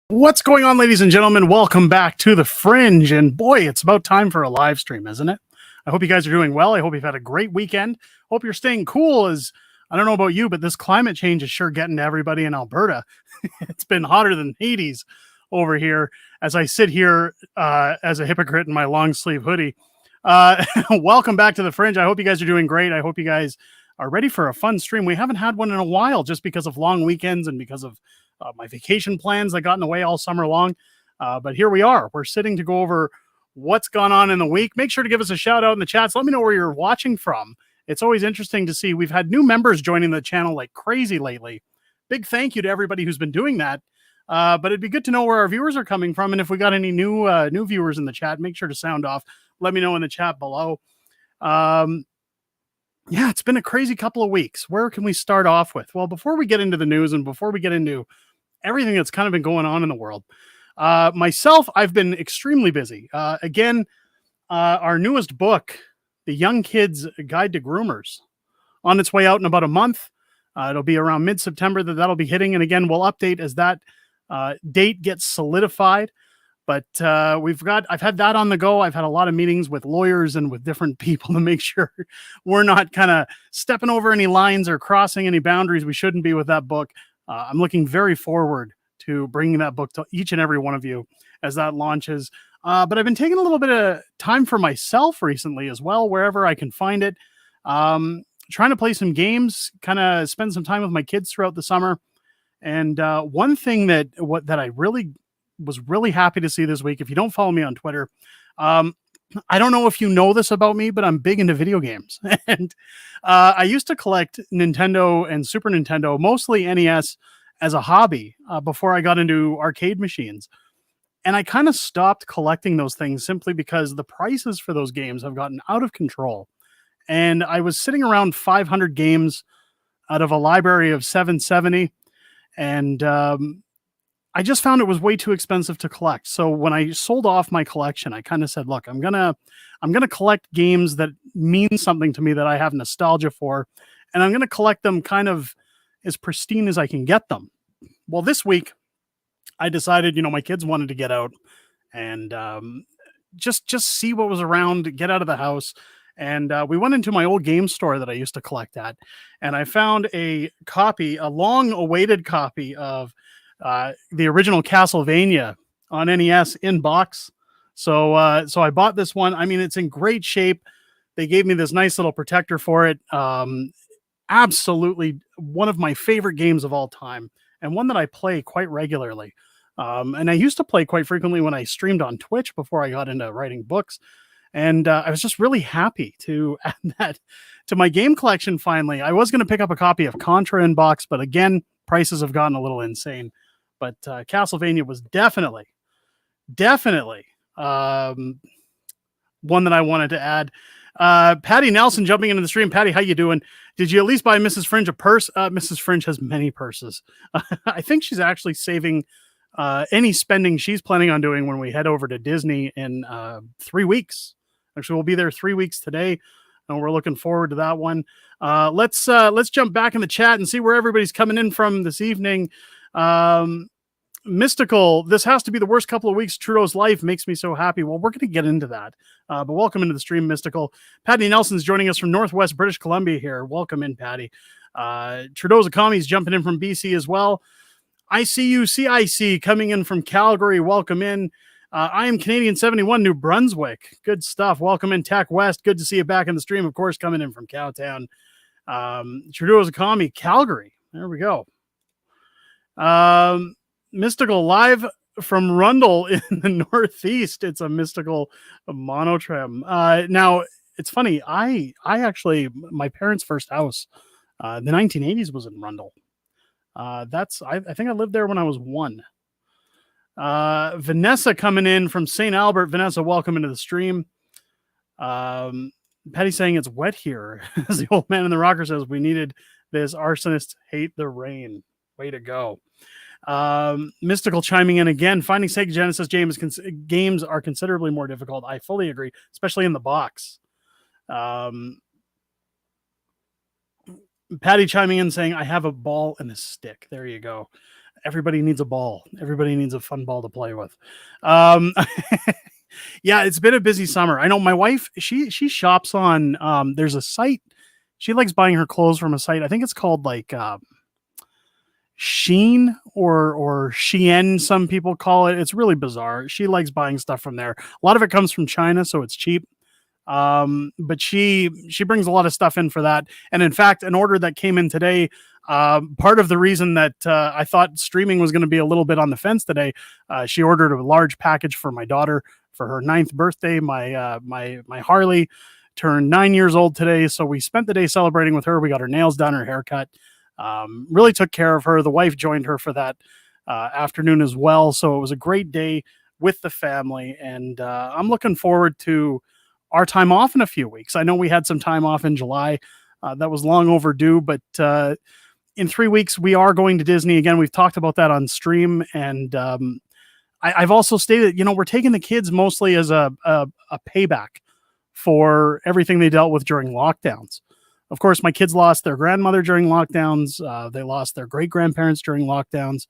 What's going on, ladies and gentlemen? Welcome back to The Fringe. And boy, it's about time for a live stream, isn't it? I hope you guys are doing well. I hope you've had a great weekend. Hope you're staying cool, as I don't know about you, but this climate change is sure getting to everybody in Alberta. It's been hotter than Hades over here as I sit here as a hypocrite in my long sleeve hoodie. Welcome back to The Fringe. I hope you guys are doing great. I hope you guys are ready for a fun stream. We haven't had one in a while just because of long weekends and because of my vacation plans that got in the way all summer long. But here we are. We're sitting to go over what's gone on in the week. Make sure to give us a shout out in the chats. Let me know where you're watching from. It's always interesting to see. We've had new members joining the channel like crazy lately. Big thank you to everybody who's been doing that. But it'd be good to know where our viewers are coming from. And if we got any new viewers in the chat, make sure to sound off. Let me know in the chat below. Yeah, it's been a crazy couple of weeks. Where can we start off with? Well, before we get into the news and before we get into everything that's kind of been going on in the world, myself, I've been extremely busy. Again, our newest book, The Young Kid's Guide to Groomers, on its way out in about a month. It'll be around mid-September that'll be hitting. And again, we'll update as that date gets solidified. But I've had that on the go. I've had a lot of meetings with lawyers and with different people to make sure we're not kind of stepping over any lines or crossing any boundaries we shouldn't be with that book. I'm looking very forward to bringing that book to each and every one of you as that launches. But I've been taking a little bit of time for myself recently as well, wherever I can find it. Trying to play some games, kind of spend some time with my kids throughout the summer. And one thing that I really was really happy to see this week, if you don't follow me on Twitter, I don't know if you know this about me, but I'm big into video games. And I used to collect Nintendo and Super Nintendo, mostly NES, as a hobby before I got into arcade machines. And I kind of stopped collecting those things simply because the prices for those games have gotten out of control. And I was sitting around 500 games out of a library of 770. And I just found it was way too expensive to collect. So when I sold off my collection, I kind of said, look, I'm gonna collect games that mean something to me, that I have nostalgia for, and I'm gonna collect them kind of as pristine as I can get them. Well, this week I decided, my kids wanted to get out and just see what was around, get out of the house. And we went into my old game store that I used to collect at, and I found a long-awaited copy of the original Castlevania on NES in box. So I bought this one. I mean, it's in great shape. They gave me this nice little protector for it. Absolutely one of my favorite games of all time, and one that I play quite regularly. And I used to play quite frequently when I streamed on Twitch before I got into writing books. And I was just really happy to add that to my game collection finally. I was going to pick up a copy of Contra in box, but again, prices have gotten a little insane. But Castlevania was definitely one that I wanted to add. Patty Nelson jumping into the stream. Patty, how you doing? Did you at least buy Mrs. Fringe a purse? Mrs. Fringe has many purses. I think she's actually saving any spending she's planning on doing when we head over to Disney in 3 weeks. Actually, we'll be there 3 weeks today, and we're looking forward to that one. Let's jump back in the chat and see where everybody's coming in from this evening. Mystical, this has to be the worst couple of weeks of Trudeau's life. Makes me so happy. Well, we're going to get into that. But welcome into the stream, Mystical. Patty Nelson's joining us from Northwest British Columbia here. Welcome in, Patty. Trudeau's a commie's jumping in from BC as well. I see you, CIC, coming in from Calgary. Welcome in. I am Canadian 71, New Brunswick. Good stuff. Welcome in, Tech West. Good to see you back in the stream. Of course, coming in from Cowtown. Trudeau's a commie, Calgary. There we go. Mystical, live from Rundle in the Northeast. It's a Mystical monotrim. Now, it's funny. I actually, my parents' first house, the 1980s was in Rundle. I think I lived there when I was 1. Vanessa coming in from St. Albert. Vanessa, welcome into the stream. Patty saying it's wet here. As the old man in the rocker says, we needed this. Arsonists hate the rain. Way to go. Mystical chiming in again. Finding Sega Genesis games are considerably more difficult. I fully agree, especially in the box. Patty chiming in saying, I have a ball and a stick. There you go. Everybody needs a ball. Everybody needs a fun ball to play with. Um, yeah, it's been a busy summer. I know my wife, she shops on there's a site. She likes buying her clothes from a site. I think it's called like Sheen or Shein, some people call it. It's really bizarre. She likes buying stuff from there. A lot of it comes from China, so it's cheap. But she brings a lot of stuff in for that. And in fact, an order that came in today, part of the reason that I thought streaming was going to be a little bit on the fence today, she ordered a large package for my daughter for her 9th birthday. My Harley turned 9 years old today, so we spent the day celebrating with her. We got her nails done, her haircut. Really took care of her. The wife joined her for that afternoon as well. So it was a great day with the family, and I'm looking forward to our time off in a few weeks. I know we had some time off in July. That was long overdue, but in 3 weeks, we are going to Disney again. We've talked about that on stream, and I've also stated, we're taking the kids mostly as a payback for everything they dealt with during lockdowns. Of course, my kids lost their grandmother during lockdowns. They lost their great-grandparents during lockdowns.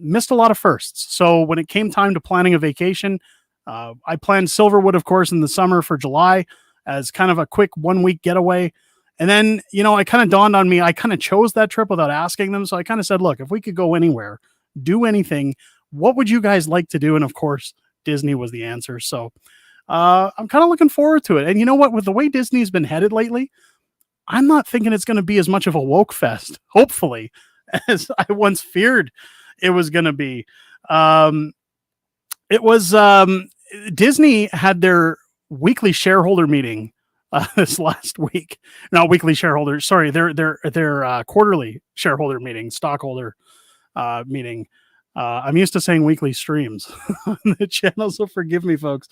Missed a lot of firsts. So when it came time to planning a vacation, I planned Silverwood, of course, in the summer for July as kind of a quick 1-week getaway. And then, it kind of dawned on me, I kind of chose that trip without asking them. So I kind of said, look, if we could go anywhere, do anything, what would you guys like to do? And of course, Disney was the answer. So I'm kind of looking forward to it. And you know what? With the way Disney's been headed lately, I'm not thinking it's going to be as much of a woke fest, hopefully, as I once feared it was going to be. It was Disney had their weekly shareholder meeting this last week. Not weekly shareholders, sorry, their quarterly shareholder meeting, stockholder meeting. I'm used to saying weekly streams on the channel, so forgive me, folks.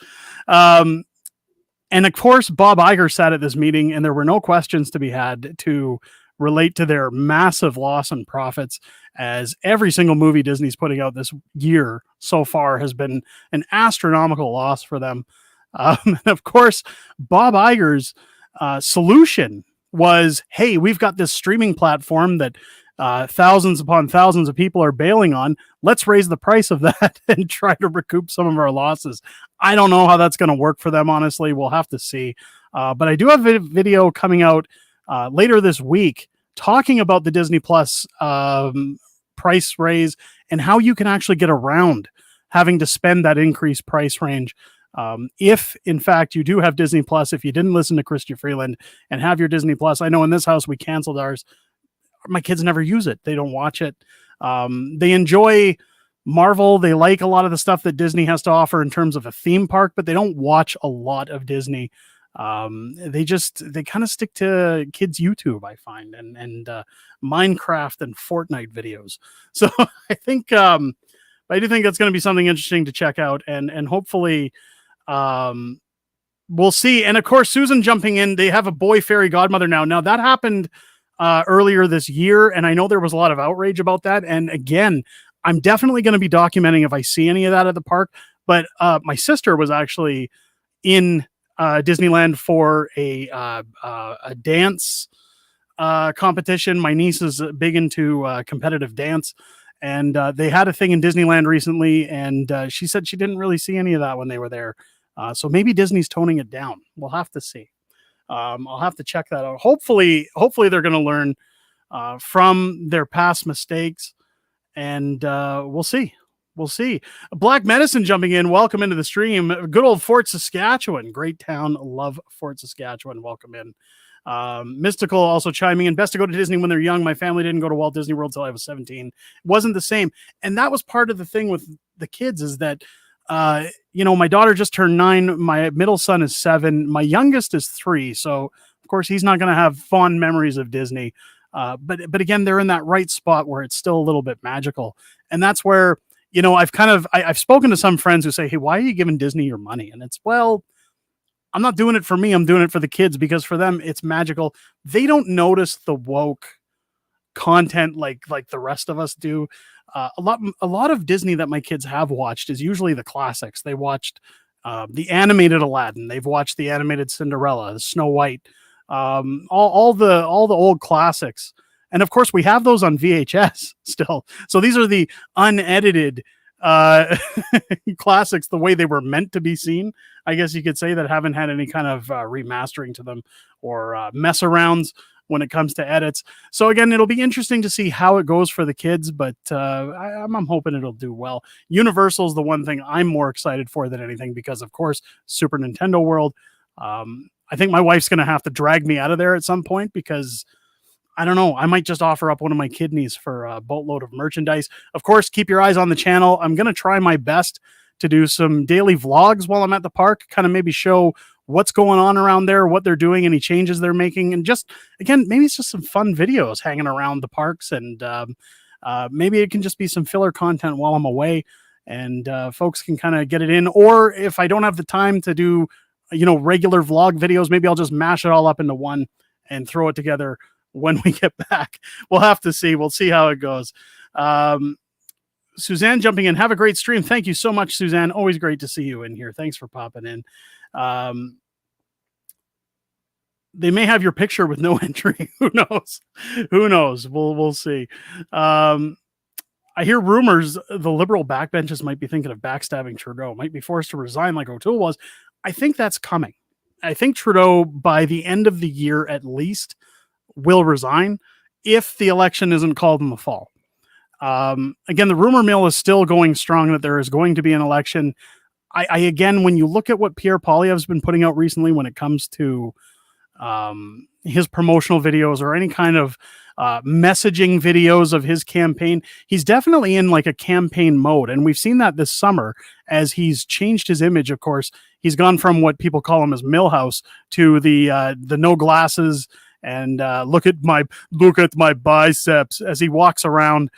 And of course, Bob Iger sat at this meeting, and there were no questions to be had to relate to their massive loss in profits, as every single movie Disney's putting out this year so far has been an astronomical loss for them. And of course, Bob Iger's solution was, hey, we've got this streaming platform that thousands upon thousands of people are bailing on. Let's raise the price of that and try to recoup some of our losses. I don't know how that's going to work for them, honestly. We'll have to see. But I do have a video coming out later this week talking about the Disney Plus price raise and how you can actually get around having to spend that increased price range. If in fact you do have Disney Plus, if you didn't listen to Christy Freeland and have your Disney Plus, I know in this house we canceled ours. My kids never use it. They don't watch it. They enjoy Marvel. They like a lot of the stuff that Disney has to offer in terms of a theme park, but they don't watch a lot of Disney. They kind of stick to kids' YouTube, I find, and Minecraft and Fortnite videos. So I think, I do think that's going to be something interesting to check out, and hopefully, we'll see. And of course, Susan jumping in. They have a boy fairy godmother now. Now that happened earlier this year, and I know there was a lot of outrage about that. And again, I'm definitely going to be documenting if I see any of that at the park. But my sister was actually in Disneyland for a dance competition. My niece is big into competitive dance, and they had a thing in Disneyland recently, and she said she didn't really see any of that when they were there. So maybe Disney's toning it down. We'll have to see. I'll have to check that out. Hopefully they're going to learn from their past mistakes, and we'll see. We'll see. Black Medicine jumping in. Welcome into the stream. Good old Fort Saskatchewan. Great town. Love Fort Saskatchewan. Welcome in. Mystical also chiming in. Best to go to Disney when they're young. My family didn't go to Walt Disney World until I was 17. It wasn't the same. And that was part of the thing with the kids is that, my daughter just turned 9. My middle son is 7. My youngest is 3. So of course he's not going to have fond memories of Disney. But again, they're in that right spot where it's still a little bit magical. And that's where, I've spoken to some friends who say, hey, why are you giving Disney your money? And it's, well, I'm not doing it for me. I'm doing it for the kids because for them, it's magical. They don't notice the woke content like the rest of us do. A lot of Disney that my kids have watched is usually the classics. They watched the animated Aladdin. They've watched the animated Cinderella, Snow White, all the old classics. And of course, we have those on VHS still. So these are the unedited uh, classics, the way they were meant to be seen. I guess you could say, that haven't had any kind of remastering to them or mess arounds when it comes to edits. So again, it'll be interesting to see how it goes for the kids, but I'm hoping it'll do well. Universal's the one thing I'm more excited for than anything, because of course, Super Nintendo World. I think my wife's going to have to drag me out of there at some point, because I don't know, I might just offer up one of my kidneys for a boatload of merchandise. Of course, keep your eyes on the channel. I'm going to try my best to do some daily vlogs while I'm at the park, kind of maybe show what's going on around there, what they're doing, any changes they're making, and just, again, maybe it's just some fun videos hanging around the parks, and maybe it can just be some filler content while I'm away, and folks can kind of get it in. Or if I don't have the time to do, regular vlog videos, maybe I'll just mash it all up into one and throw it together when we get back. We'll have to see. We'll see how it goes. Suzanne jumping in. Have a great stream. Thank you so much, Suzanne. Always great to see you in here. Thanks for popping in. They may have your picture with no entry. Who knows? Who knows? We'll see. I hear rumors the Liberal backbenches might be thinking of backstabbing Trudeau, might be forced to resign like O'Toole was. I think that's coming. I think Trudeau, by the end of the year at least, will resign if the election isn't called in the fall. Again, the rumor mill is still going strong that there is going to be an election. I again, when you look at what Pierre Poilievre's been putting out recently when it comes to his promotional videos or any kind of messaging videos of his campaign, he's definitely in like a campaign mode. And we've seen that this summer as he's changed his image. Of course, he's gone from what people call him as Millhouse to the no glasses and look at my biceps as he walks around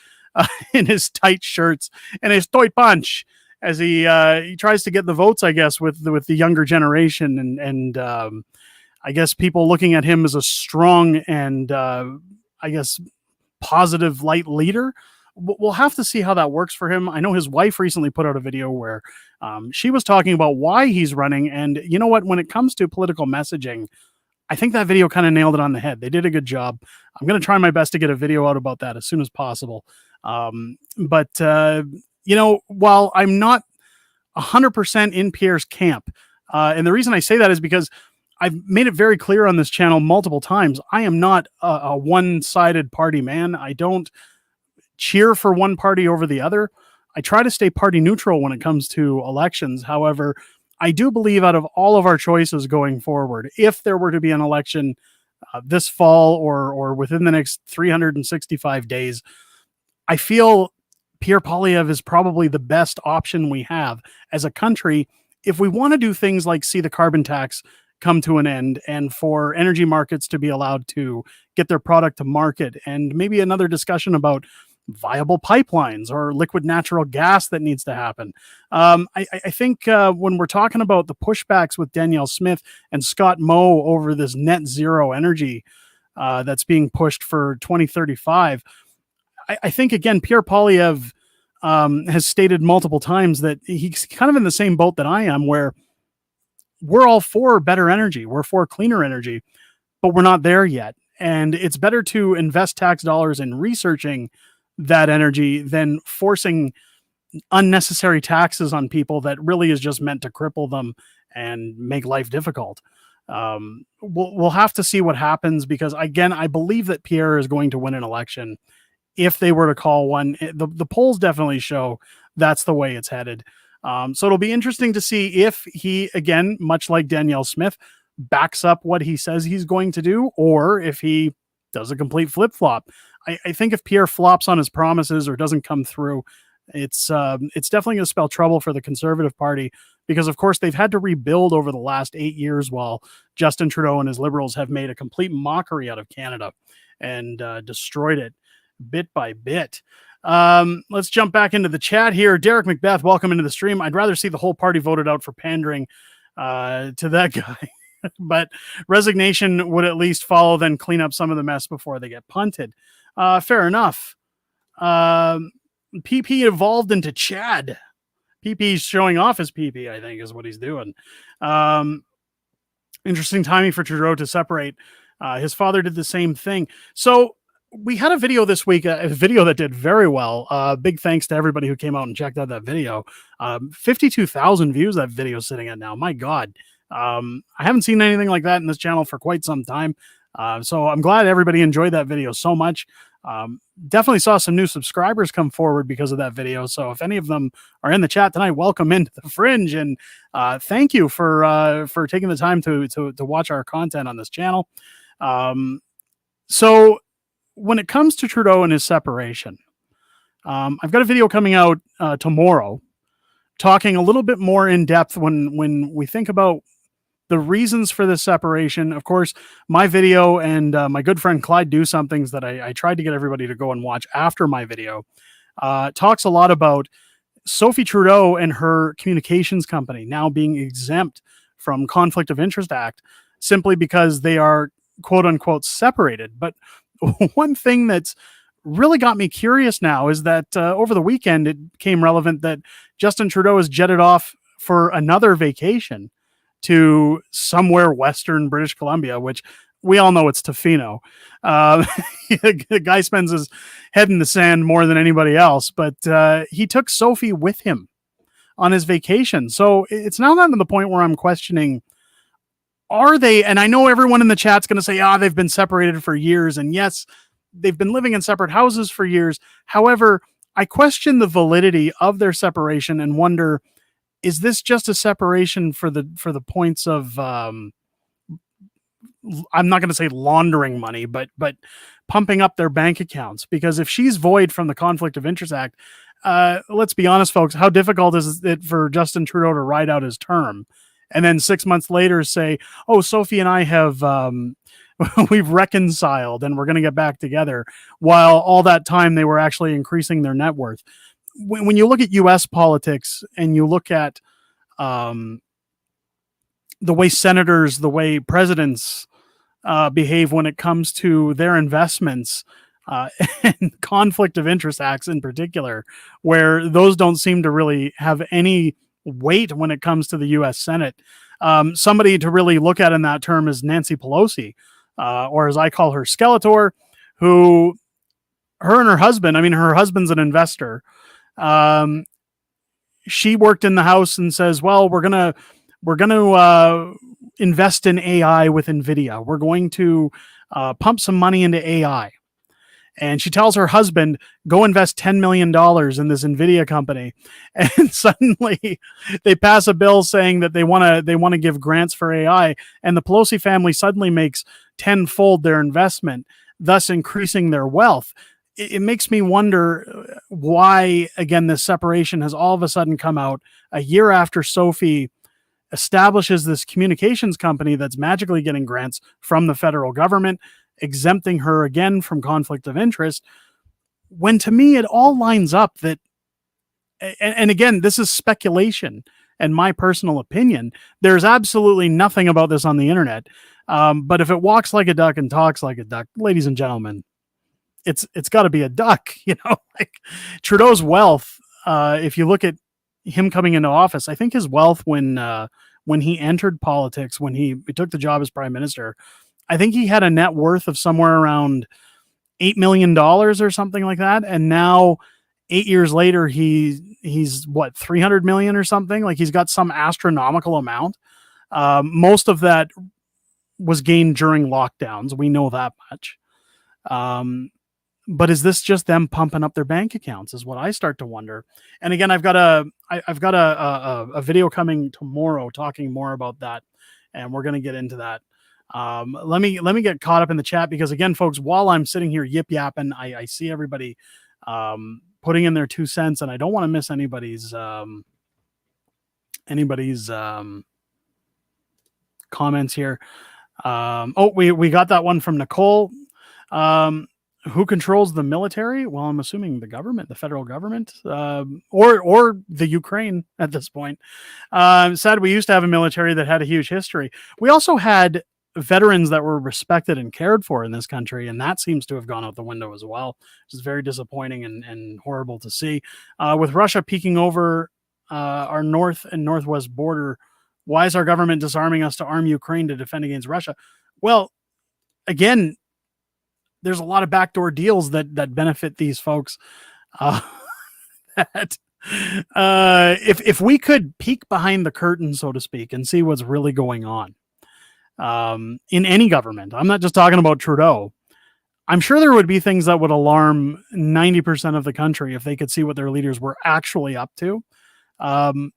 in his tight shirts and his toy punch, as he tries to get the votes, I guess, with the younger generation, and I guess people looking at him as a strong and I guess positive light leader. We'll have to see how that works for him. I know his wife recently put out a video where she was talking about why he's running, and you know what? When it comes to political messaging, I think that video kind of nailed it on the head. They did a good job. I'm going to try my best to get a video out about that as soon as possible. But while I'm not 100% in Pierre's camp, and the reason I say that is because I've made it very clear on this channel multiple times, I am not a one-sided party man. I don't cheer for one party over the other. I try to stay party neutral when it comes to elections. However, I do believe out of all of our choices going forward, if there were to be an election this fall or within the next 365 days, I feel Pierre Poilievre is probably the best option we have as a country if we want to do things like see the carbon tax come to an end and for energy markets to be allowed to get their product to market, and maybe another discussion about viable pipelines or liquid natural gas that needs to happen. I think when we're talking about the pushbacks with Danielle Smith and Scott Moe over this net zero energy that's being pushed for 2035, I think, again, Pierre Poilievre has stated multiple times that he's kind of in the same boat that I am, where we're all for better energy. We're for cleaner energy, but we're not there yet. And it's better to invest tax dollars in researching that energy than forcing unnecessary taxes on people that really is just meant to cripple them and make life difficult. We'll have to see what happens, because, again, I believe that Pierre is going to win an election if they were to call one. The polls definitely show that's the way it's headed. So it'll be interesting to see if he, again, much like Danielle Smith, backs up what he says he's going to do, or if he does a complete flip-flop. I think if Pierre flops on his promises or doesn't come through, it's definitely going to spell trouble for the Conservative Party, because, of course, they've had to rebuild over the last 8 years while Justin Trudeau and his Liberals have made a complete mockery out of Canada and destroyed it bit by bit. Let's jump back into the chat here. Derek Macbeth, welcome into the stream. I'd rather see the whole party voted out for pandering to that guy. But resignation would at least follow, then clean up some of the mess before they get punted. Fair enough. PP evolved into Chad. PP's showing off his PP, I think, is what he's doing. Interesting timing for Trudeau to separate. His father did the same thing. So we had a video this week, a video that did very well. Big thanks to everybody who came out and checked out that video. 52,000 views that video is sitting at now. My God. I haven't seen anything like that in this channel for quite some time. So I'm glad everybody enjoyed that video so much. Definitely saw some new subscribers come forward because of that video. So if any of them are in the chat tonight, welcome into the Fringe, and thank you for taking the time to watch our content on this channel. So when it comes to Trudeau and his separation, I've got a video coming out tomorrow talking a little bit more in depth when we think about the reasons for this separation. Of course, my video and my good friend Clyde Do Somethings that I tried to get everybody to go and watch after my video talks a lot about Sophie Trudeau and her communications company now being exempt from Conflict of Interest Act simply because they are quote unquote separated. But one thing that's really got me curious now is that over the weekend, it became relevant that Justin Trudeau has jetted off for another vacation to somewhere Western British Columbia, which we all know it's Tofino. The guy spends his head in the sand more than anybody else, but he took Sophie with him on his vacation. So it's now gotten to the point where I'm questioning, are they, and I know everyone in the chat's going to say, they've been separated for years. And yes, they've been living in separate houses for years. However, I question the validity of their separation and wonder, is this just a separation for the points of, I'm not going to say laundering money, but pumping up their bank accounts? Because if she's void from the Conflict of Interest Act, let's be honest, folks, how difficult is it for Justin Trudeau to ride out his term and then 6 months later say, oh, Sophie and I have, we've reconciled and we're going to get back together, while all that time they were actually increasing their net worth. When you look at US politics and you look at the way senators, the way presidents behave when it comes to their investments, and conflict of interest acts in particular, where those don't seem to really have any weight when it comes to the US Senate. Somebody to really look at in that term is Nancy Pelosi, or as I call her, Skeletor, who, her and her husband, I mean, her husband's an investor. She worked in the House and says, well, we're going to invest in AI with NVIDIA. We're going to pump some money into AI. And she tells her husband, go invest $10 million in this NVIDIA company. And suddenly they pass a bill saying that they want to give grants for AI. And the Pelosi family suddenly makes tenfold their investment, thus increasing their wealth. It makes me wonder why, again, this separation has all of a sudden come out a year after Sophie establishes this communications company that's magically getting grants from the federal government, exempting her again from conflict of interest, when to me it all lines up that, and again, this is speculation and my personal opinion. There's absolutely nothing about this on the internet. But if it walks like a duck and talks like a duck, ladies and gentlemen, it's got to be a duck, like Trudeau's wealth. If you look at him coming into office, I think his wealth when he entered politics, when he took the job as prime minister, I think he had a net worth of somewhere around $8 million or something like that. And now 8 years later, he's what, 300 million or something. Like, he's got some astronomical amount. Most of that was gained during lockdowns. We know that much. But is this just them pumping up their bank accounts is what I start to wonder. And again, I've got a video coming tomorrow talking more about that, and we're going to get into that. Let me get caught up in the chat, because again, folks, while I'm sitting here yip yapping, I see everybody putting in their 2 cents, and I don't want to miss anybody's comments here. We got that one from Nicole. Who controls the military? Well, I'm assuming the government, the federal government, or the Ukraine at this point. Sad, we used to have a military that had a huge history. We also had veterans that were respected and cared for in this country, and that seems to have gone out the window as well, which is very disappointing and horrible to see. With Russia peeking over our north and northwest border, why is our government disarming us to arm Ukraine to defend against Russia? Well, again, there's a lot of backdoor deals that benefit these folks. Uh, that if we could peek behind the curtain, so to speak, and see what's really going on in any government, I'm not just talking about Trudeau. I'm sure there would be things that would alarm 90% of the country if they could see what their leaders were actually up to. Um,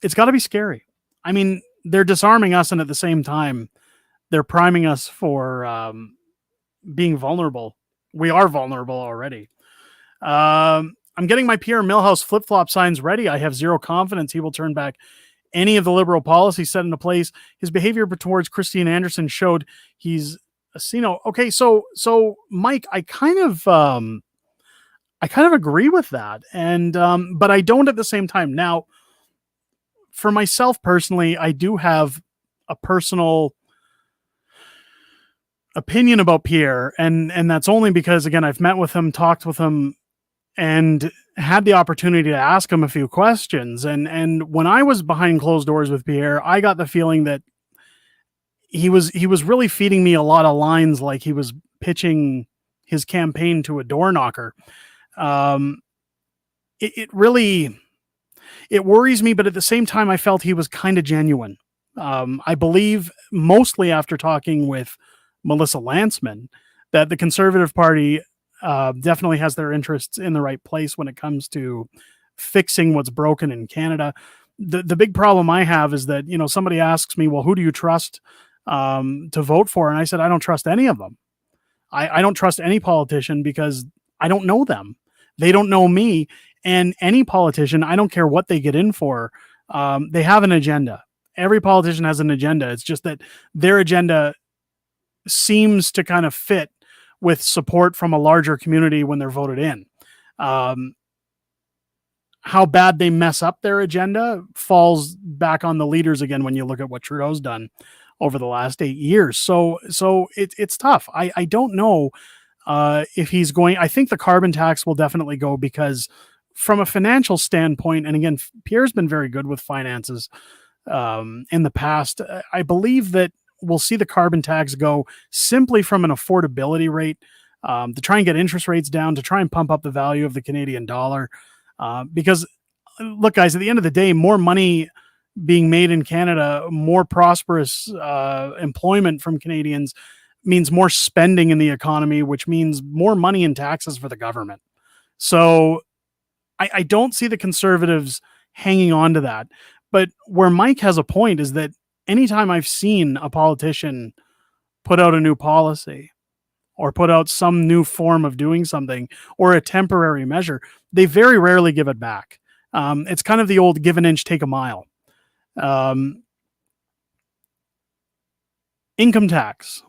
it's got to be scary. I mean, they're disarming us, and at the same time, they're priming us for being vulnerable. We are vulnerable already. I'm getting my Pierre Milhouse flip-flop signs ready. I have zero confidence he will turn back any of the liberal policies set into place. His behavior towards Christine Anderson showed he's a Sino. Okay, so Mike, I kind of agree with that, and but I don't at the same time. Now, for myself personally, I do have a personal opinion about Pierre, and that's only because, again, I've met with him, talked with him, and had the opportunity to ask him a few questions. And when I was behind closed doors with Pierre, I got the feeling that he was really feeding me a lot of lines, like he was pitching his campaign to a door knocker. It really, it worries me, but at the same time, I felt he was kind of genuine. I believe, mostly after talking with Melissa Lantsman, that the Conservative Party definitely has their interests in the right place when it comes to fixing what's broken in Canada. The big problem I have is that, somebody asks me, well, who do you trust to vote for? And I said, I don't trust any of them. I don't trust any politician because I don't know them. They don't know me. And any politician, I don't care what they get in for, they have an agenda. Every politician has an agenda. It's just that their agenda seems to kind of fit with support from a larger community when they're voted in. How bad they mess up their agenda falls back on the leaders again when you look at what Trudeau's done over the last 8 years. So it's tough. I don't know if he's going. I think the carbon tax will definitely go, because from a financial standpoint, and again, Pierre's been very good with finances in the past. I believe that we'll see the carbon tax go simply from an affordability rate, to try and get interest rates down, to try and pump up the value of the Canadian dollar. Because, look, guys, at the end of the day, more money being made in Canada, more prosperous employment from Canadians means more spending in the economy, which means more money in taxes for the government. So I don't see the Conservatives hanging on to that. But where Mike has a point is that anytime I've seen a politician put out a new policy or put out some new form of doing something or a temporary measure, they very rarely give it back. It's kind of the old give an inch, take a mile. Income tax.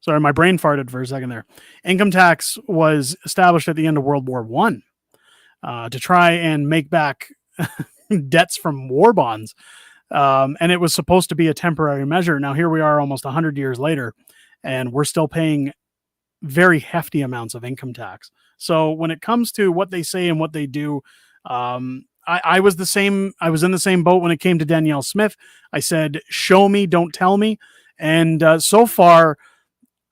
Sorry, my brain farted for a second there. Income tax was established at the end of World War I to try and make back debts from war bonds. And it was supposed to be a temporary measure. Now, here we are almost 100 years later, and we're still paying very hefty amounts of income tax. So when it comes to what they say and what they do, I was the same. I was in the same boat when it came to Danielle Smith. I said, show me, don't tell me. And so far,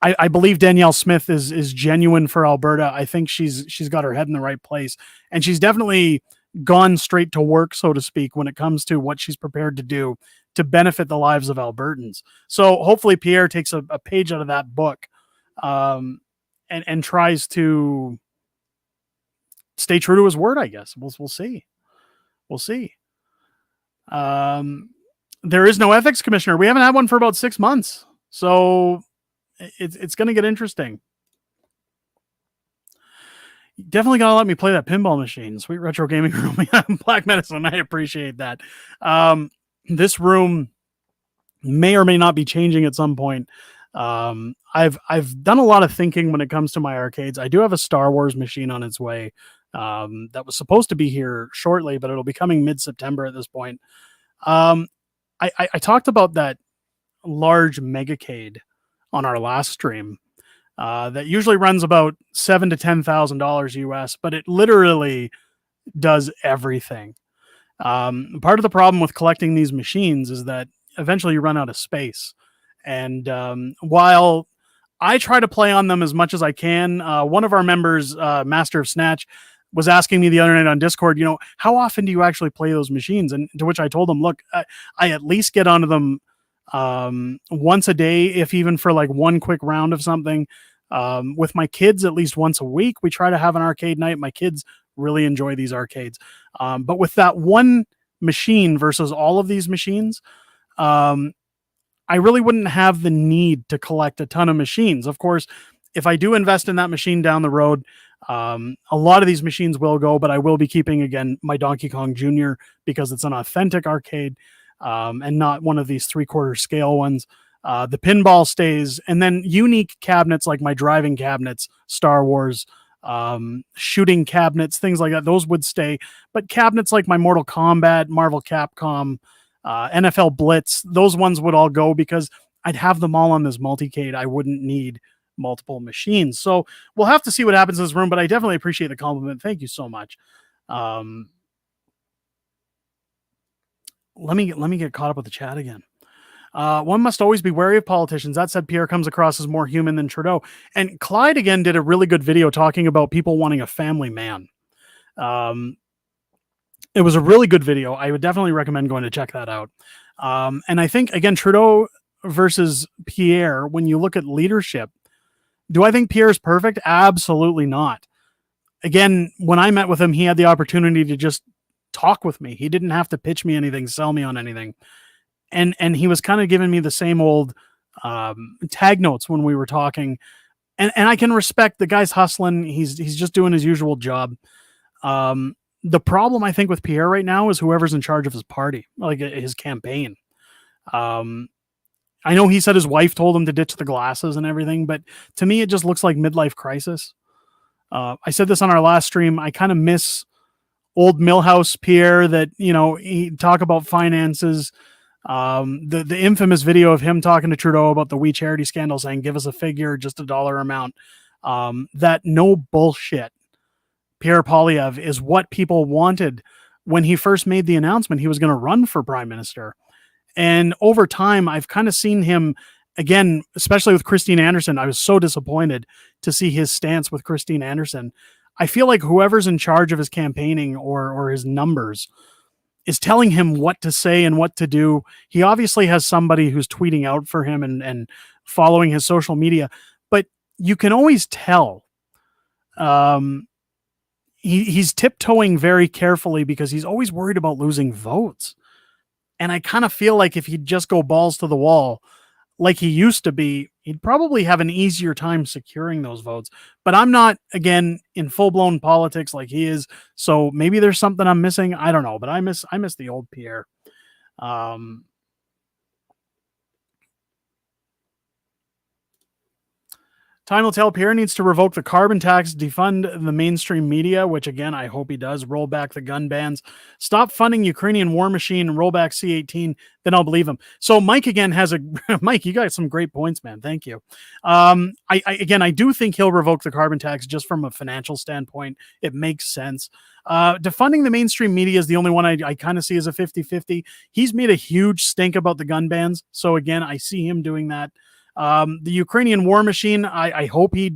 I believe Danielle Smith is genuine for Alberta. I think she's got her head in the right place, and she's definitely gone straight to work, so to speak, when it comes to what she's prepared to do to benefit the lives of Albertans. So hopefully Pierre takes a page out of that book, and tries to stay true to his word, I guess. We'll see. We'll see. There is no ethics commissioner. We haven't had one for about 6 months. So it's going to get interesting. Definitely got to let me play that pinball machine. Sweet Retro Gaming Room. Black Medicine. I appreciate that. This room may or may not be changing at some point. I've done a lot of thinking when it comes to my arcades. I do have a Star Wars machine on its way. That was supposed to be here shortly, but it'll be coming mid-September at this point. I talked about that large megacade on our last stream. That usually runs about $7,000 to $10,000 US, but it literally does everything. Part of the problem with collecting these machines is that eventually you run out of space. And while I try to play on them as much as I can. One of our members, Master of Snatch, was asking me the other night on Discord, how often do you actually play those machines? And to which I told him, look, I at least get onto them once a day, if even for like one quick round of something. With my kids, at least once a week, we try to have an arcade night. My kids really enjoy these arcades. But with that one machine versus all of these machines, I really wouldn't have the need to collect a ton of machines. Of course, if I do invest in that machine down the road, a lot of these machines will go, but I will be keeping, again, my Donkey Kong Jr. because it's an authentic arcade and not one of these 3/4 scale ones. The pinball stays, and then unique cabinets like my driving cabinets, Star Wars, shooting cabinets, things like that, those would stay. But cabinets like my Mortal Kombat, Marvel Capcom, NFL Blitz, those ones would all go because I'd have them all on this multicade. I wouldn't need multiple machines. So we'll have to see what happens in this room, but I definitely appreciate the compliment. Thank you so much. Let me get caught up with the chat again. One must always be wary of politicians. That said, Pierre comes across as more human than Trudeau. And Clyde, again, did a really good video talking about people wanting a family man. It was a really good video. I would definitely recommend going to check that out. And I think, again, Trudeau versus Pierre, when you look at leadership, do I think Pierre is perfect? Absolutely not. Again, when I met with him, he had the opportunity to just talk with me. He didn't have to pitch me anything, sell me on anything. And he was kind of giving me the same old tag notes when we were talking. And I can respect the guy's hustling. He's just doing his usual job. The problem, I think, with Pierre right now is whoever's in charge of his party, like his campaign. I know he said his wife told him to ditch the glasses and everything, but to me, it just looks like midlife crisis. I said this on our last stream. I kind of miss old Millhouse Pierre that, he talk about finances. The infamous video of him talking to Trudeau about the We Charity scandal, saying, give us a figure, just a dollar amount. That no bullshit Pierre Poilievre is what people wanted when he first made the announcement he was going to run for prime minister. And over time, I've kind of seen him, again, especially with Christine Anderson. I was so disappointed to see his stance with Christine Anderson. I feel like whoever's in charge of his campaigning or his numbers is telling him what to say and what to do. He obviously has somebody who's tweeting out for him and following his social media, but you can always tell he's tiptoeing very carefully because he's always worried about losing votes. And I kind of feel like if he'd just go balls to the wall like he used to be, he'd probably have an easier time securing those votes. But I'm not, again, in full-blown politics like he is, so maybe there's something I'm missing. I don't know, but I miss the old Pierre. Time will tell. Pierre needs to revoke the carbon tax, defund the mainstream media, which, again, I hope he does, roll back the gun bans, stop funding Ukrainian war machine, and roll back C-18, then I'll believe him. So Mike, again, Mike, you got some great points, man. Thank you. I do think he'll revoke the carbon tax just from a financial standpoint. It makes sense. Defunding the mainstream media is the only one I kind of see as a 50-50. He's made a huge stink about the gun bans. So, again, I see him doing that. The Ukrainian war machine, I hope he,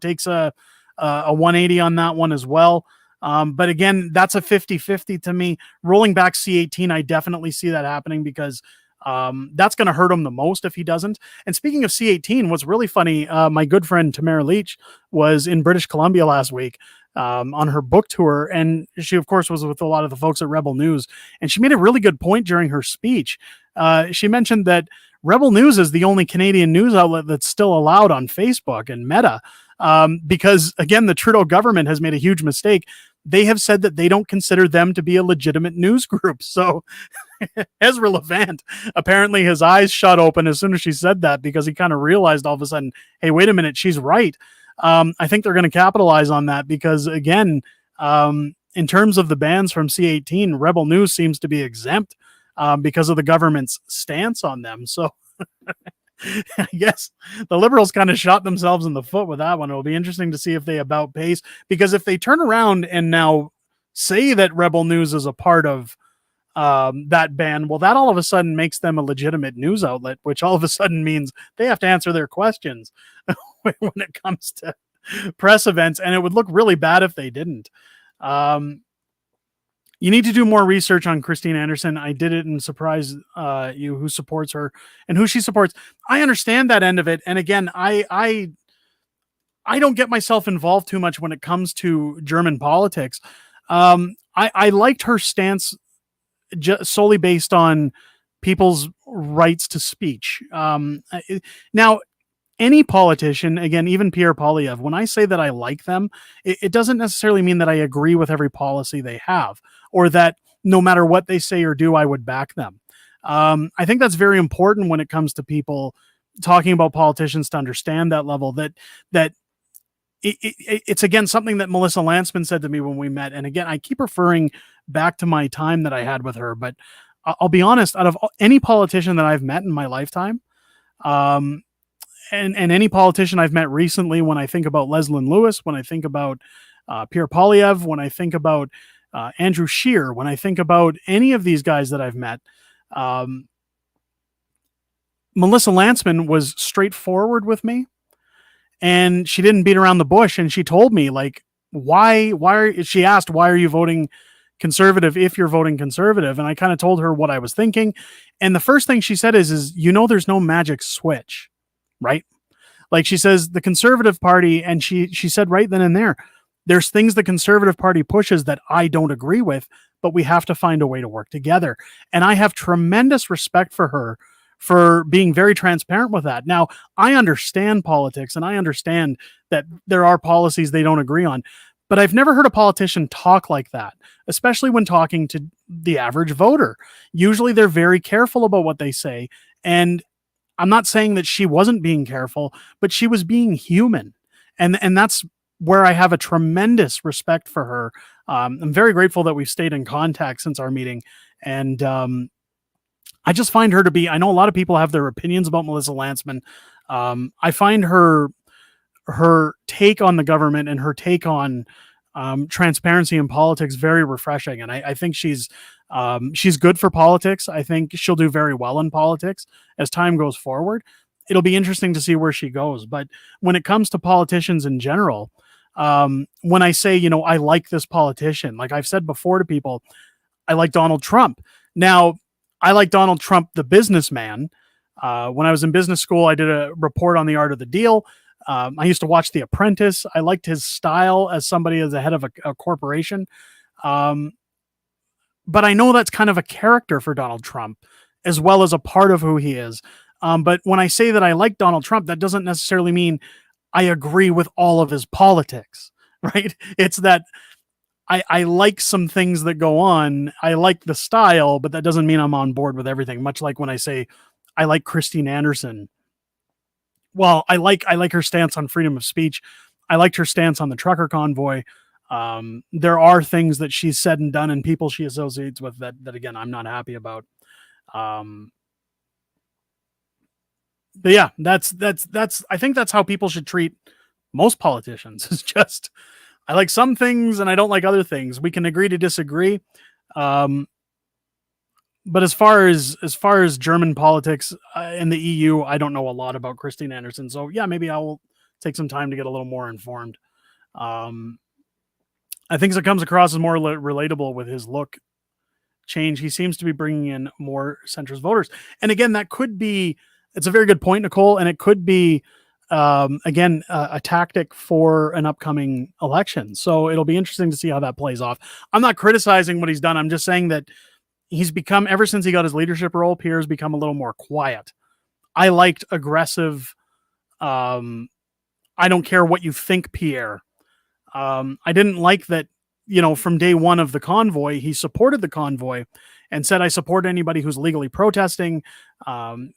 takes a 180 on that one as well. But again, that's a 50-50 to me. Rolling back C-18, I definitely see that happening because that's going to hurt him the most if he doesn't. And speaking of C-18, what's really funny, my good friend Tamara Leach was in British Columbia last week on her book tour. And she, of course, was with a lot of the folks at Rebel News. And she made a really good point during her speech. She mentioned that Rebel News is the only Canadian news outlet that's still allowed on Facebook and Meta because, again, the Trudeau government has made a huge mistake. They have said that they don't consider them to be a legitimate news group. So Ezra Levant, apparently his eyes shut open as soon as she said that because he kind of realized all of a sudden, hey, wait a minute, she's right. I think they're going to capitalize on that because, again, in terms of the bans from C-18, Rebel News seems to be exempt because of the government's stance on them. So I guess the Liberals kind of shot themselves in the foot with that one. It'll be interesting to see if they about pace, because if they turn around and now say that Rebel News is a part of that ban. Well, that all of a sudden makes them a legitimate news outlet, which all of a sudden means they have to answer their questions when it comes to press events, and it would look really bad if they didn't. You need to do more research on Christine Anderson. I did it and surprise you who supports her and who she supports. I understand that end of it, and again, I don't get myself involved too much when it comes to German politics. I liked her stance solely based on people's rights to speech. Now, any politician, again, even Pierre Poilievre, when I say that I like them, it doesn't necessarily mean that I agree with every policy they have, or that no matter what they say or do, I would back them. I think that's very important when it comes to people talking about politicians, to understand that level, that it's again something that Melissa Lantsman said to me when we met. And again, I keep referring back to my time that I had with her, but I'll be honest, out of any politician that I've met in my lifetime, and any politician I've met recently, when I think about Leslyn Lewis, when I think about Pierre Poilievre, when I think about Andrew Scheer, when I think about any of these guys that I've met, Melissa Lantsman was straightforward with me, and she didn't beat around the bush. And she told me, like, she asked, why are you voting conservative if you're voting conservative? And I kind of told her what I was thinking. And the first thing she said is, there's no magic switch, right? Like, she says the Conservative Party, and she said right then and there's things the Conservative Party pushes that I don't agree with, but we have to find a way to work together. And I have tremendous respect for her for being very transparent with that. Now, I understand politics, and I understand that there are policies they don't agree on, but I've never heard a politician talk like that, especially when talking to the average voter. Usually they're very careful about what they say. And I'm not saying that she wasn't being careful, but she was being human. And that's where I have a tremendous respect for her. I'm very grateful that we've stayed in contact since our meeting. And I just find her to be, I know a lot of people have their opinions about Melissa Lantsman. I find her take on the government and her take on transparency in politics very refreshing. And I think she's good for politics. I think she'll do very well in politics as time goes forward. It'll be interesting to see where she goes. But when it comes to politicians in general, when I say, I like this politician, like I've said before to people, I like Donald Trump. Now, I like Donald Trump, the businessman. When I was in business school, I did a report on the art of the deal. I used to watch The Apprentice. I liked his style as somebody as the head of a corporation. But I know that's kind of a character for Donald Trump, as well as a part of who he is. But when I say that I like Donald Trump, that doesn't necessarily mean I agree with all of his politics, right? It's that I like some things that go on. I like the style, but that doesn't mean I'm on board with everything. Much like when I say I like Christine Anderson. Well, I like her stance on freedom of speech. I liked her stance on the trucker convoy. There are things that she's said and done and people she associates with that again, I'm not happy about. But yeah, that's I think that's how people should treat most politicians. It's just, I like some things and I don't like other things. We can agree to disagree. But as far as German politics in the EU, I don't know a lot about Christine Anderson. So yeah, maybe I will take some time to get a little more informed. I think it comes across as more relatable with his look change. He seems to be bringing in more centrist voters. And again, it's a very good point, Nicole. And it could be, again, a tactic for an upcoming election. So it'll be interesting to see how that plays off. I'm not criticizing what he's done. I'm just saying that he's become, ever since he got his leadership role, Pierre's become a little more quiet. I liked aggressive. I don't care what you think, Pierre. I didn't like that, from day one of the convoy, he supported the convoy and said, I support anybody who's legally protesting,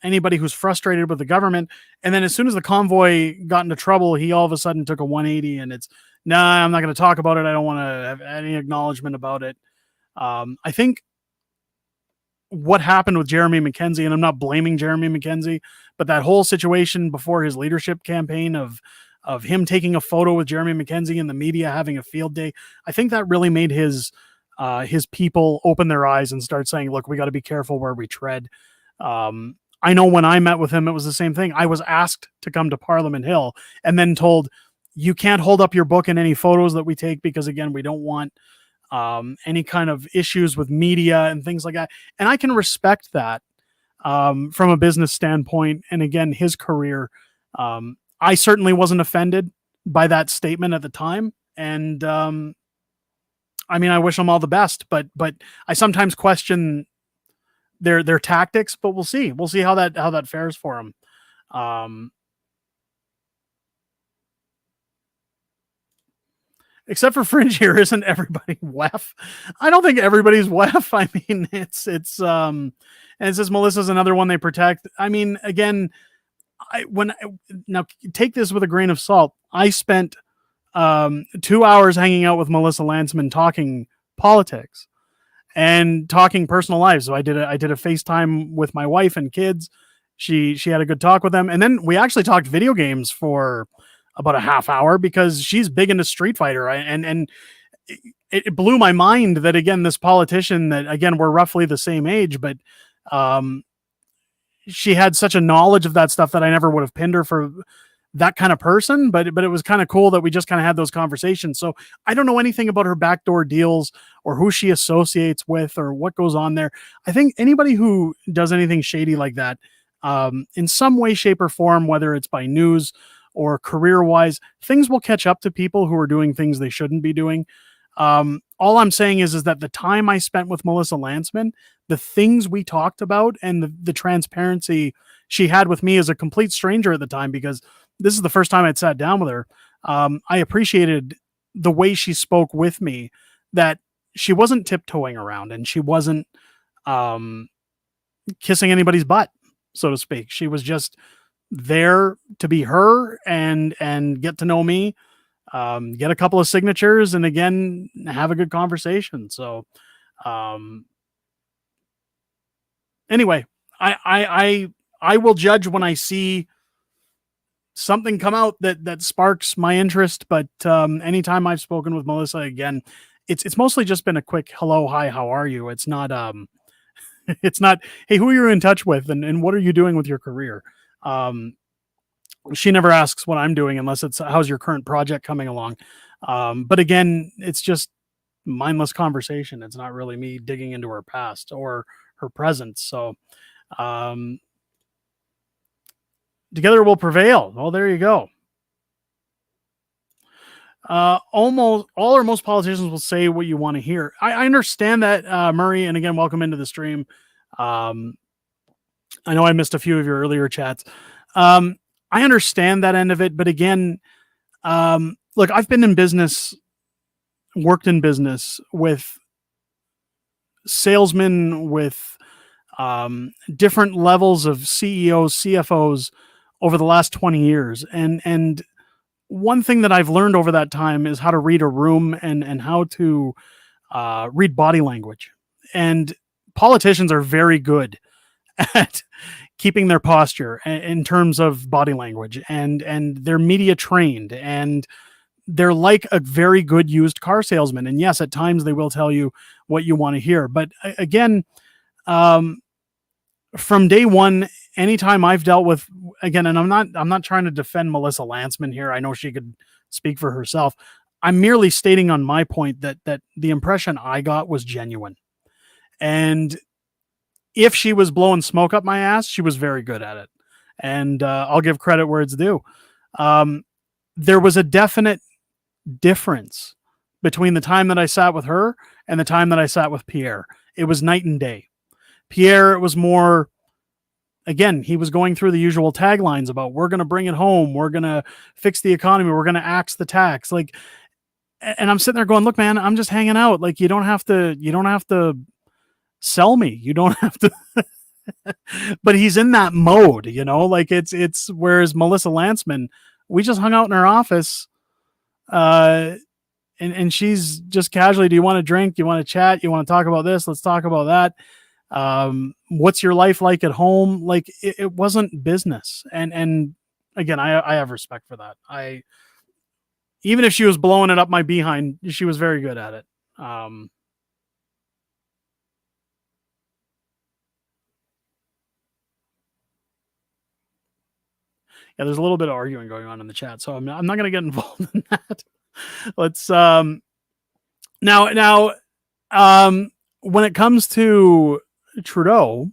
anybody who's frustrated with the government. And then as soon as the convoy got into trouble, he all of a sudden took a 180 and it's, nah, I'm not going to talk about it. I don't want to have any acknowledgement about it. I think what happened with Jeremy McKenzie, and I'm not blaming Jeremy McKenzie, but that whole situation before his leadership campaign of him taking a photo with Jeremy McKenzie and the media having a field day, I think that really made his his people open their eyes and start saying, look, we got to be careful where we tread. I know when I met with him, it was the same thing. I was asked to come to Parliament Hill and then told, you can't hold up your book in any photos that we take because, again, we don't want any kind of issues with media and things like that. And I can respect that from a business standpoint. And again, his career, I certainly wasn't offended by that statement at the time. And I mean, I wish him all the best, but I sometimes question their tactics, but we'll see. We'll see how that fares for him. Except for Fringe here, isn't everybody WEF? I don't think everybody's WEF. I mean, it's and it says Melissa's another one they protect. I mean, again, now take this with a grain of salt. I spent 2 hours hanging out with Melissa Landsman talking politics and talking personal lives. So I did a FaceTime with my wife and kids. She had a good talk with them, and then we actually talked video games for about a half hour because she's big into Street Fighter, and it blew my mind that, again, this politician that, again, we're roughly the same age, but she had such a knowledge of that stuff that I never would have pinned her for that kind of person, but it was kind of cool that we just kind of had those conversations. So I don't know anything about her backdoor deals or who she associates with or what goes on there. I think anybody who does anything shady like that, in some way, shape, or form, whether it's by news or career-wise, things will catch up to people who are doing things they shouldn't be doing. All I'm saying is that the time I spent with Melissa Landsman, the things we talked about, and the transparency she had with me as a complete stranger at the time, because this is the first time I'd sat down with her. I appreciated the way she spoke with me, that she wasn't tiptoeing around and she wasn't kissing anybody's butt, so to speak. She was just there to be her and get to know me, get a couple of signatures, and again, have a good conversation. So anyway, I will judge when I see something come out that sparks my interest. But anytime I've spoken with Melissa, again, it's mostly just been a quick hello, hi, how are you? It's not it's not, hey, who are you in touch with and what are you doing with your career? She never asks what I'm doing unless it's how's your current project coming along. But again, it's just mindless conversation. It's not really me digging into her past or her present. So together we'll prevail. Well, there you go. Almost all or most politicians will say what you want to hear. I understand that, Murray, and again, welcome into the stream. I know I missed a few of your earlier chats. I understand that end of it, but again, look, I've been in business, worked in business with salesmen, with different levels of CEOs, CFOs over the last 20 years. And one thing that I've learned over that time is how to read a room and how to read body language. And politicians are very good at keeping their posture in terms of body language, and they're media trained, and they're like a very good used car salesman. And yes, at times they will tell you what you want to hear. But again, from day one, anytime I've dealt with, again, and I'm not trying to defend Melissa Landsman here. I know she could speak for herself. I'm merely stating on my point that the impression I got was genuine. And if she was blowing smoke up my ass, she was very good at it. And I'll give credit where it's due. There was a definite difference between the time that I sat with her and the time that I sat with Pierre. It was night and day. Pierre, it was more, again, he was going through the usual taglines about we're going to bring it home, we're going to fix the economy, we're going to axe the tax. Like, and I'm sitting there going, look, man, I'm just hanging out. Like, you don't have to sell me. You don't have to. But he's in that mode, like it's whereas Melissa Landsman, we just hung out in her office, and she's just casually, do you want to drink? Do you want to chat? You want to talk about this? Let's talk about that. What's your life like at home? Like it wasn't business. And again, I have respect for that. Even if she was blowing it up my behind, she was very good at it. Yeah, there's a little bit of arguing going on in the chat, so I'm not going to get involved in that. Let's now when it comes to Trudeau,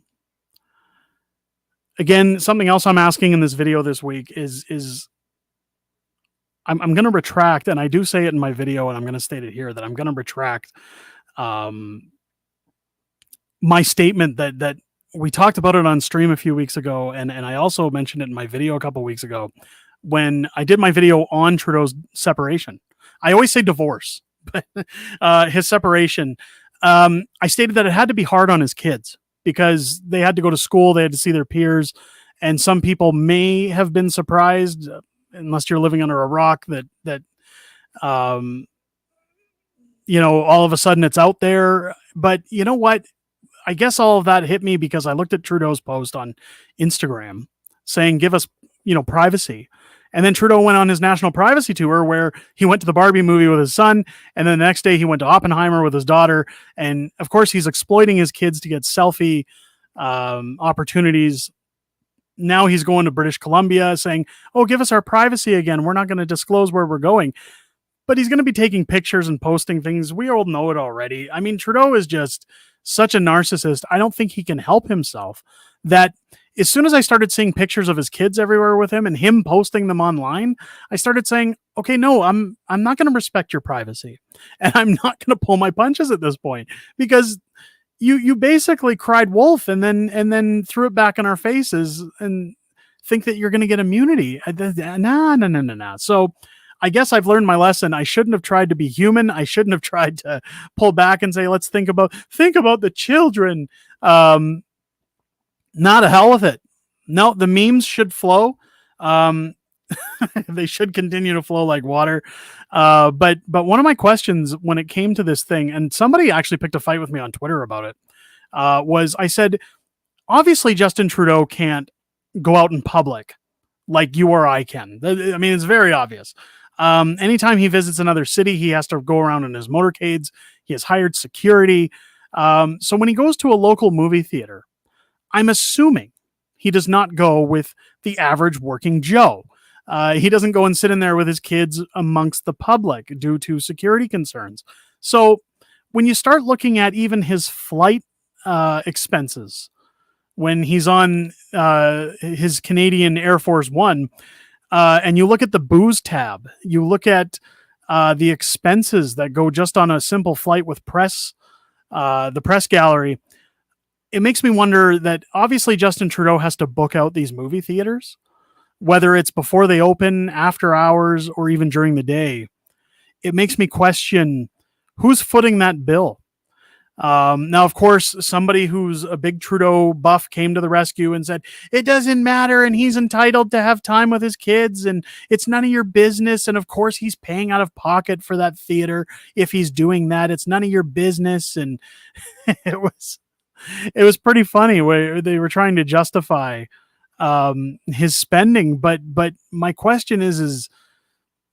again, something else I'm asking in this video this week is I'm going to retract, and I do say it in my video, and I'm going to state it here, that I'm going to retract my statement that we talked about it on stream a few weeks ago, and I also mentioned it in my video a couple weeks ago when I did my video on Trudeau's separation. I always say divorce, but his separation. I stated that it had to be hard on his kids because they had to go to school, they had to see their peers, and some people may have been surprised, unless you're living under a rock, that all of a sudden it's out there. But you know what? I guess all of that hit me because I looked at Trudeau's post on Instagram saying, give us, privacy. And then Trudeau went on his national privacy tour where he went to the Barbie movie with his son. And then the next day he went to Oppenheimer with his daughter. And of course, he's exploiting his kids to get selfie opportunities. Now he's going to British Columbia saying, oh, give us our privacy again. We're not going to disclose where we're going. But he's going to be taking pictures and posting things. We all know it already. I mean, Trudeau is just such a narcissist. I don't think he can help himself. That as soon as I started seeing pictures of his kids everywhere with him and him posting them online, I started saying, okay, no, I'm not going to respect your privacy. And I'm not going to pull my punches at this point because you basically cried wolf and then threw it back in our faces and think that you're going to get immunity. Nah. So I guess I've learned my lesson. I shouldn't have tried to be human. I shouldn't have tried to pull back and say, let's think about the children. Not a hell with it. No, the memes should flow. They should continue to flow like water. But one of my questions when it came to this thing, and somebody actually picked a fight with me on Twitter about it, was I said, obviously Justin Trudeau can't go out in public like you or I can. I mean, it's very obvious. Anytime he visits another city, he has to go around in his motorcades. He has hired security. So when he goes to a local movie theater, I'm assuming he does not go with the average working Joe. He doesn't go and sit in there with his kids amongst the public due to security concerns. So when you start looking at even his flight expenses, when he's on his Canadian Air Force One, and you look at the booze tab, you look at the expenses that go just on a simple flight with press, the press gallery, it makes me wonder that obviously Justin Trudeau has to book out these movie theaters, whether it's before they open, after hours, or even during the day. It makes me question who's footing that bill. Now, of course, somebody who's a big Trudeau buff came to the rescue and said, it doesn't matter. And he's entitled to have time with his kids and it's none of your business. And of course, he's paying out of pocket for that theater. If he's doing that, it's none of your business. And it was pretty funny where they were trying to justify his spending. But my question is,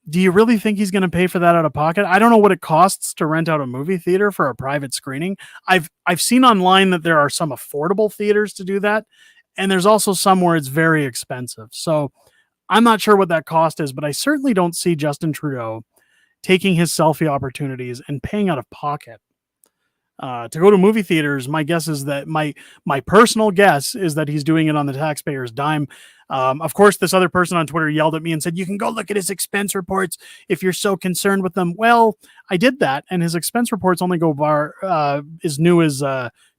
do you really think he's going to pay for that out of pocket? I don't know what it costs to rent out a movie theater for a private screening. I've seen online that there are some affordable theaters to do that, and there's also some where it's very expensive. So I'm not sure what that cost is, but I certainly don't see Justin Trudeau taking his selfie opportunities and paying out of pocket to go to movie theaters. My guess is that my personal guess is that he's doing it on the taxpayer's dime. Of course, this other person on Twitter yelled at me and said, you can go look at his expense reports if you're so concerned with them. Well, I did that, and his expense reports only go as new as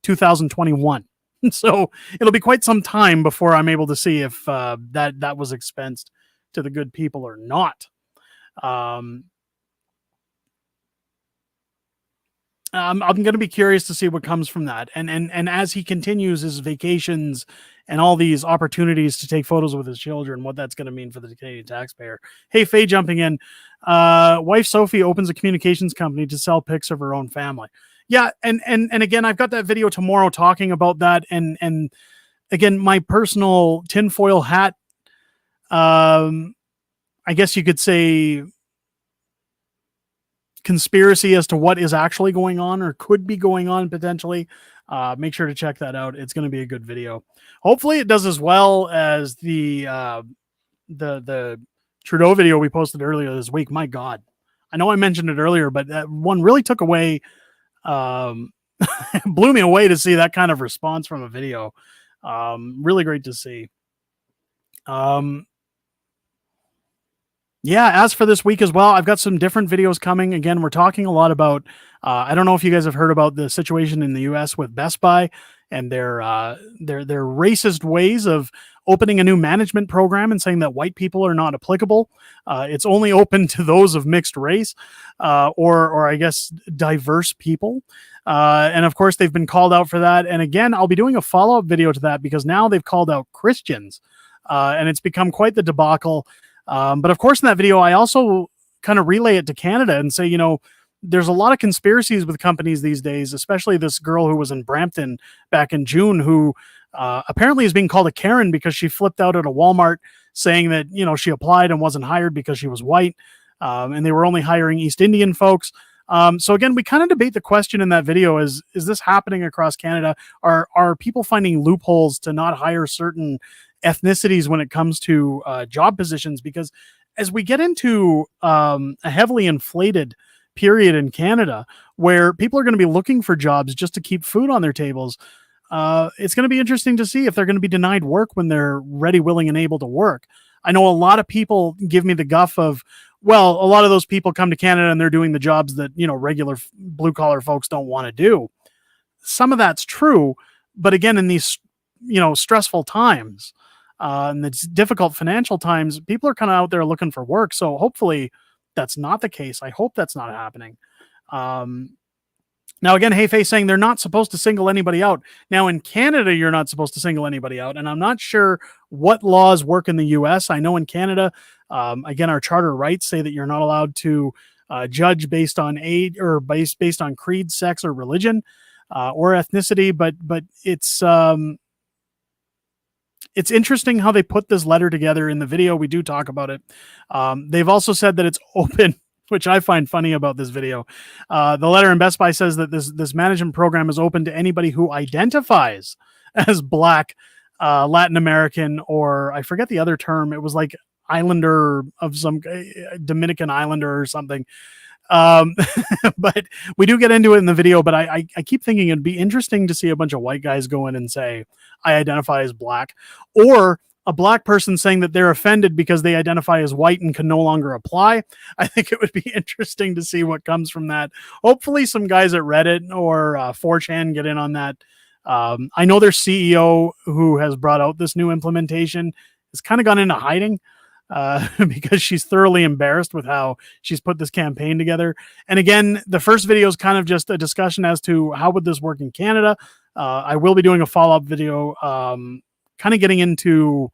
2021. So it'll be quite some time before I'm able to see if that was expensed to the good people or not. I'm going to be curious to see what comes from that. And as he continues his vacations and all these opportunities to take photos with his children, what that's going to mean for the Canadian taxpayer. Hey, Faye jumping in. Wife Sophie opens a communications company to sell pics of her own family. Yeah. And again, I've got that video tomorrow talking about that. And again, my personal tinfoil hat, I guess you could say, conspiracy as to what is actually going on or could be going on potentially. Make sure to check that out. It's going to be a good video. Hopefully it does as well as the the Trudeau video we posted earlier this week. My God, I know I mentioned it earlier, but that one really took away, blew me away to see that kind of response from a video. Really great to see. Yeah, as for this week as well, I've got some different videos coming. Again, we're talking a lot about, I don't know if you guys have heard about the situation in the US with Best Buy and their racist ways of opening a new management program and saying that white people are not applicable. It's only open to those of mixed race, or I guess diverse people. And of course, they've been called out for that. And again, I'll be doing a follow-up video to that because now they've called out Christians, and it's become quite the debacle. But of course, in that video, I also kind of relay it to Canada and say, there's a lot of conspiracies with companies these days, especially this girl who was in Brampton back in June, who apparently is being called a Karen because she flipped out at a Walmart saying that, she applied and wasn't hired because she was white, and they were only hiring East Indian folks. So again, we kind of debate the question in that video: is this happening across Canada? Are people finding loopholes to not hire certain ethnicities when it comes to job positions? Because as we get into a heavily inflated period in Canada where people are going to be looking for jobs just to keep food on their tables, it's going to be interesting to see if they're going to be denied work when they're ready, willing, and able to work. I know a lot of people give me the guff of, well, a lot of those people come to Canada and they're doing the jobs that, regular blue collar folks don't want to do. Some of that's true, but again, in these, stressful times, and it's difficult financial times, people are kind of out there looking for work. So hopefully that's not the case. I hope that's not happening. Now, again, Hey Faye saying they're not supposed to single anybody out. Now, in Canada, you're not supposed to single anybody out. And I'm not sure what laws work in the US. I know in Canada, again, our charter rights say that you're not allowed to judge based on age or based on creed, sex, or religion, or ethnicity. But it's interesting how they put this letter together. In the video, we do talk about it. They've also said that it's open, which I find funny about this video. The letter in Best Buy says that this management program is open to anybody who identifies as Black, Latin American, or I forget the other term. It was like Islander of some Dominican Islander or something. But we do get into it in the video, but I keep thinking it'd be interesting to see a bunch of white guys go in and say, I identify as Black, or a Black person saying that they're offended because they identify as white and can no longer apply. I think it would be interesting to see what comes from that. Hopefully some guys at Reddit or 4chan get in on that. I know their CEO, who has brought out this new implementation, has kind of gone into hiding, because she's thoroughly embarrassed with how she's put this campaign together. And again, the first video is kind of just a discussion as to how would this work in Canada. I will be doing a follow-up video, kind of getting into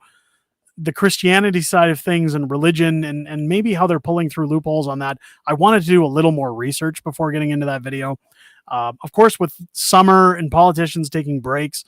the Christianity side of things and religion, and maybe how they're pulling through loopholes on that. I wanted to do a little more research before getting into that video. Of course, with summer and politicians taking breaks,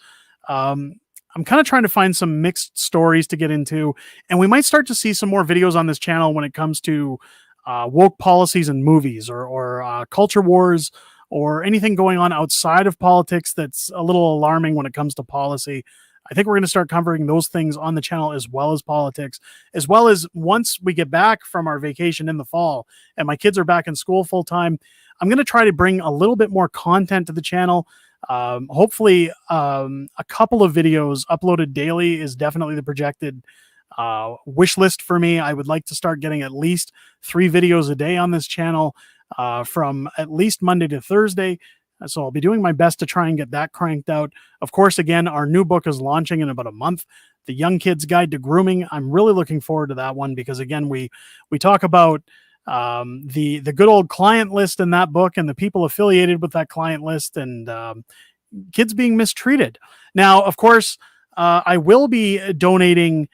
I'm kind of trying to find some mixed stories to get into, and we might start to see some more videos on this channel when it comes to woke policies and movies, or culture wars, or anything going on outside of politics that's a little alarming when it comes to policy. I think we're going to start covering those things on the channel, as well as politics, as well as once we get back from our vacation in the fall and my kids are back in school full time, I'm going to try to bring a little bit more content to the channel. Hopefully, a couple of videos uploaded daily is definitely the projected wish list for me. I would like to start getting at least 3 videos a day on this channel, from at least Monday to Thursday. So I'll be doing my best to try and get that cranked out. Of course, again, our new book is launching in about a month, The Young Kid's Guide to Grooming. I'm really looking forward to that one because, again, we talk about the good old client list in that book and the people affiliated with that client list, and kids being mistreated. Now, of course, I will be donating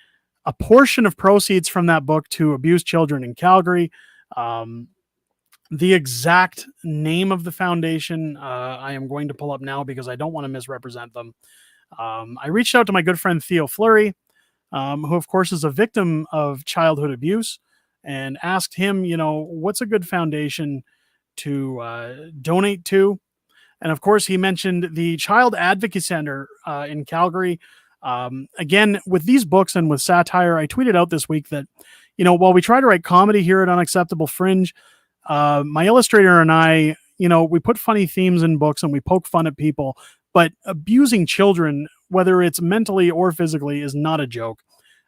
a portion of proceeds from that book to abused children in Calgary. The exact name of the foundation, I am going to pull up now because I don't want to misrepresent them. I reached out to my good friend Theo Fleury, who of course is a victim of childhood abuse, and asked him, what's a good foundation to donate to? And of course, he mentioned the Child Advocacy Center in Calgary. Again, with these books and with satire, I tweeted out this week that, while we try to write comedy here at Unacceptable Fringe, my illustrator and I, we put funny themes in books and we poke fun at people, but abusing children, whether it's mentally or physically, is not a joke.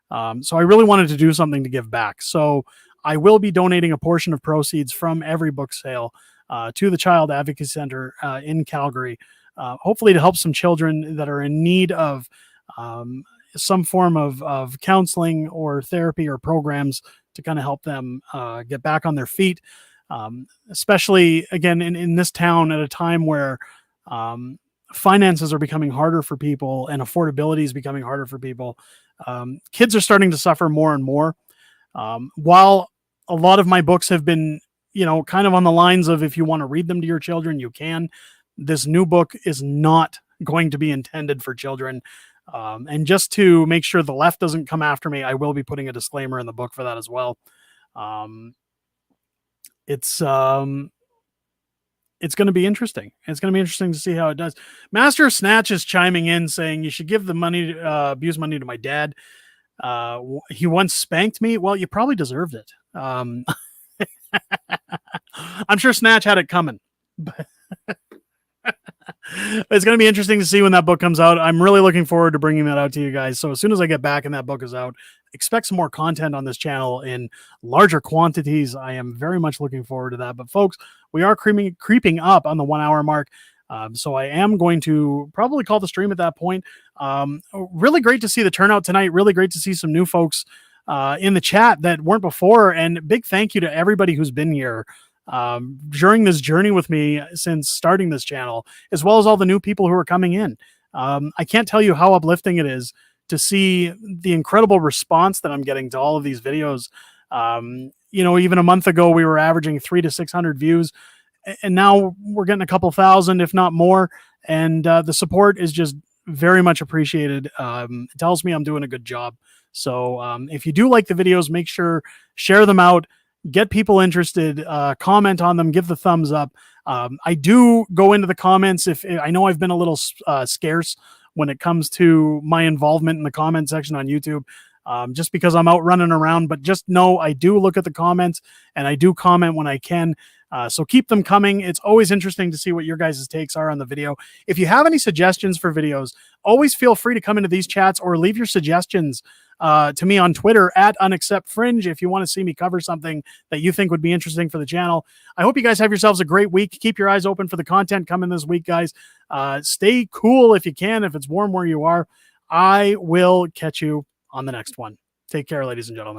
So I really wanted to do something to give back. So I will be donating a portion of proceeds from every book sale to the Child Advocacy Center in Calgary, hopefully to help some children that are in need of some form of counseling or therapy or programs to kind of help them get back on their feet. Especially, again, in this town at a time where finances are becoming harder for people and affordability is becoming harder for people. Kids are starting to suffer more and more. While a lot of my books have been, kind of on the lines of, if you want to read them to your children, you can. This new book is not going to be intended for children. And just to make sure the left doesn't come after me, I will be putting a disclaimer in the book for that as well. It's going to be interesting. It's going to be interesting to see how it does. Master Snatch is chiming in saying you should give the money, abuse money to my dad. He once spanked me. Well, you probably deserved it. I'm sure Snatch had it coming. But it's going to be interesting to see when that book comes out. I'm really looking forward to bringing that out to you guys. So as soon as I get back and that book is out, expect some more content on this channel in larger quantities. I am very much looking forward to that. But folks, we are creeping up on the 1 hour mark. So I am going to probably call the stream at that point. Really great to see the turnout tonight. Really great to see some new folks in the chat that weren't before. And big thank you to everybody who's been here during this journey with me since starting this channel, as well as all the new people who are coming in. I can't tell you how uplifting it is to see the incredible response that I'm getting to all of these videos. Even a month ago, we were averaging 300 to 600 views, and now we're getting a couple thousand, if not more. And the support is just very much appreciated. It tells me I'm doing a good job. So if you do like the videos, make sure share them out. Get people interested, comment on them, give the thumbs up. I do go into the comments if I know I've been a little scarce when it comes to my involvement in the comment section on YouTube, just because I'm out running around. But just know I do look at the comments and I do comment when I can. So keep them coming. It's always interesting to see what your guys' takes are on the video. If you have any suggestions for videos, always feel free to come into these chats or leave your suggestions to me on Twitter at UnacceptFringe if you want to see me cover something that you think would be interesting for the channel. I hope you guys have yourselves a great week. Keep your eyes open for the content coming this week, guys. Stay cool if you can, if it's warm where you are. I will catch you on the next one. Take care, ladies and gentlemen.